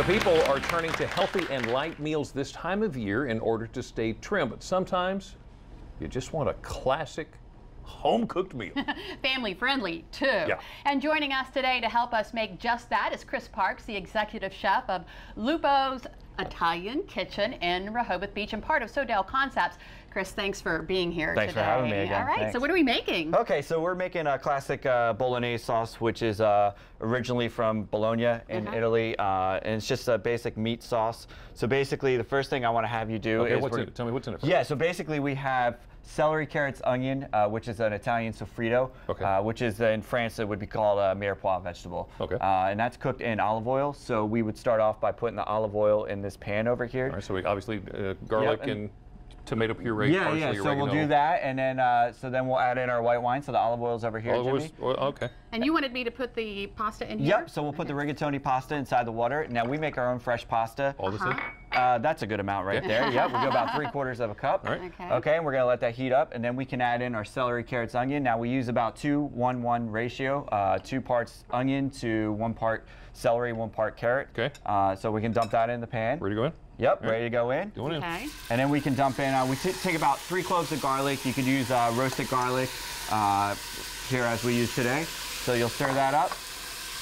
lot of people are turning to healthy and light meals this time of year in order to stay trim, but sometimes you just want a classic home-cooked meal. Family-friendly, too. Yeah. And joining us today to help us make just that is Chris Parks, the executive chef of Lupo's Italian Kitchen in Rehoboth Beach and part of Sodell Concepts. Chris, thanks for being here Thanks today. for having me again. All right, Thanks. so what are we making? Okay, so we're making a classic Bolognese sauce, which is originally from Bologna in Italy, and it's just a basic meat sauce. So basically, the first thing I want to have you do is... Tell me what's in it. Yeah, so basically we have celery, carrots, onion, which is an Italian sofrito, which is in France it would be called a mirepoix vegetable. Okay. And that's cooked in olive oil. So we would start off by putting the olive oil in this pan over here. All right, so we obviously garlic and tomato puree, parsley, so oregano. we'll do that, and then then we'll add in our white wine. So the olive oil's over here, Jimmy. Okay. And you wanted me to put the pasta in here? Yep, so we'll put the rigatoni pasta inside the water. Now we make our own fresh pasta. All this in? That's a good amount right there. Yep, we'll do about 3/4 of a cup. All right. Okay, and we're gonna let that heat up, and then we can add in our celery, carrots, onion. Now we use about 2-1-1 ratio, 2 parts onion to 1 part celery, 1 part carrot. Okay. So we can dump that in the pan. Ready to go in? Yep, ready to go in. Going in. Okay. And then we can dump in, we take about 3 cloves of garlic. You could use roasted garlic here as we use today. So you'll stir that up.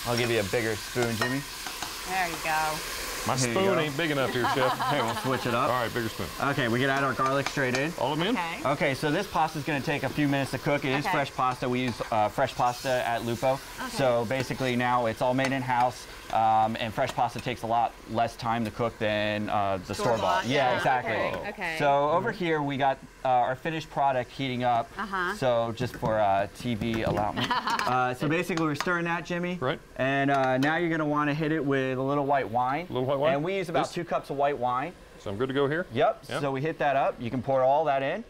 I'll give you a bigger spoon, Jimmy. There you go. My spoon ain't big enough here, Chef. Here, we'll switch it up. All right, bigger spoon. Okay, we can add our garlic straight in. All of them in? Okay. Okay, so this pasta is going to take a few minutes to cook. It is fresh pasta. We use fresh pasta at Lupo. So basically now it's all made in-house, and fresh pasta takes a lot less time to cook than the store-bought. Yeah, exactly. Okay. So over here we got our finished product heating up. So just for TV allowance. So basically we're stirring that, Jimmy. Right. And now you're going to want to hit it with a little white wine. A little white wine? And we use about 2 cups of white wine. So I'm good to go here? Yep. So we hit that up. You can pour all that in.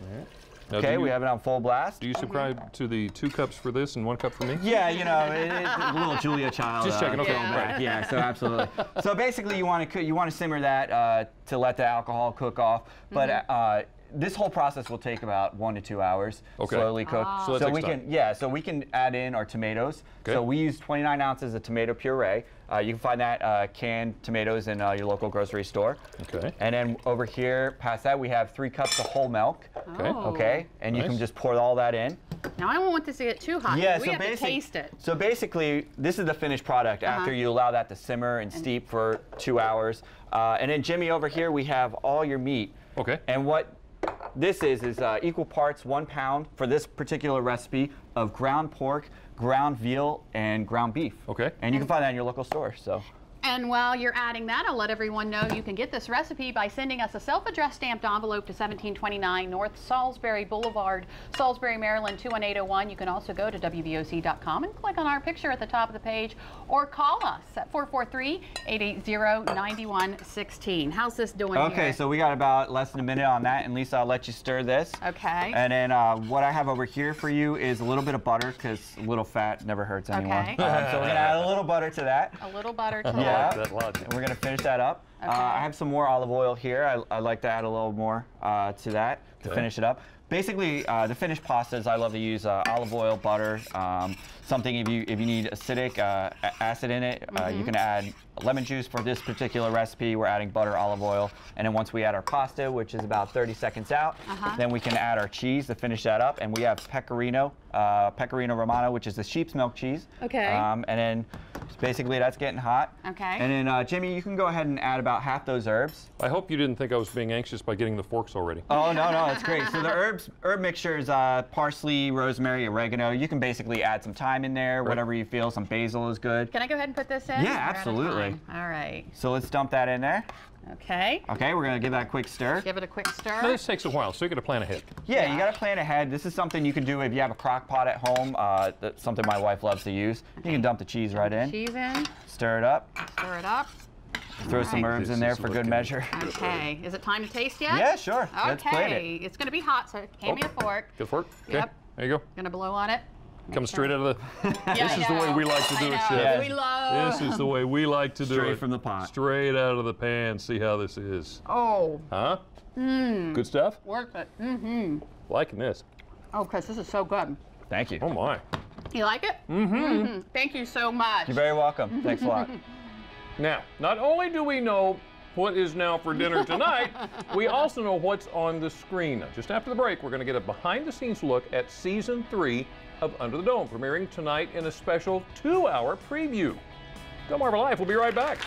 Now, okay, we have it on full blast. Do you subscribe to the 2 cups for this and 1 cup for me? Yeah, you know, it's a little Julia Child. Just checking. Okay. Yeah, so absolutely. So basically, you want to simmer that to let the alcohol cook off. But this whole process will take about 1 to 2 hours. Slowly cooked. So we can so we can add in our tomatoes. So we use 29 ounces of tomato puree. You can find that canned tomatoes in your local grocery store. Okay. And then over here, past that, we have 3 cups of whole milk. Okay. Okay. And you can just pour all that in. Now I don't want this to get too hot. Yeah, we have to taste it. So basically, this is the finished product after you allow that to simmer and steep for 2 hours. And then Jimmy, over here, we have all your meat. Okay. And what this is equal parts 1 pound for this particular recipe of ground pork, ground veal, and ground beef. Okay. And you can find that in your local store. So. And while you're adding that, I'll let everyone know you can get this recipe by sending us a self-addressed stamped envelope to 1729 North Salisbury Boulevard, Salisbury, Maryland 21801. You can also go to WBOC.com and click on our picture at the top of the page or call us at 443-880-9116. How's this doing here? Okay, so we got about less than a minute on that, and Lisa, I'll let you stir this. Okay. And then what I have over here for you is a little bit of butter, because a little fat never hurts anyone. Okay. So we're going to add a little butter to that. A little butter to that. Yeah, and we're going to finish that up. I have some more olive oil here. I like to add a little more to that to finish it up. Basically, the finished pastas, I love to use olive oil, butter, something if you need acidic acid in it, you can add lemon juice. For this particular recipe, we're adding butter, olive oil, and then once we add our pasta, which is about 30 seconds out, then we can add our cheese to finish that up, and we have pecorino romano, which is the sheep's milk cheese. Okay. And then basically that's getting hot. Okay. And then Jimmy, you can go ahead and add about half those herbs. I hope you didn't think I was being anxious by getting the forks already. Oh, no, that's great. So the herb mixture is parsley, rosemary, oregano. You can basically add some thyme in there, whatever you feel. Some basil is good. Can I go ahead and put this in? Yeah, absolutely. All right. So let's dump that in there. Okay. Okay, we're going to give that a quick stir. Give it a quick stir. Now, this takes a while, so you got to plan ahead. Yeah, you got to plan ahead. This is something you can do if you have a crock pot at home. That's something my wife loves to use. You can dump the cheese right in. Cheese in. Stir it up. Stir it up. Throw some herbs in there for good measure. Okay. Is it time to taste yet? Yeah, sure. Okay. Let's plate it. It's going to be hot, so hand me a fork. Good fork? Okay. Yep. There you go. Going to blow on it. Comes straight out of the... This is the way we like to do it, Chef. We love... This is the way we like to do it. Straight from the pot. Straight out of the pan. See how this is. Oh. Huh? Good stuff? Worth it. Liking this. Oh, Chris, this is so good. Thank you. Oh, my. You like it? Thank you so much. You're very welcome. Thanks a lot. Now, not only do we know what is now for dinner tonight, we also know what's on the screen. Now, just after the break, we're going to get a behind-the-scenes look at Season 3 of Under the Dome, premiering tonight in a special 2-hour preview. Delmarva Life, we'll be right back.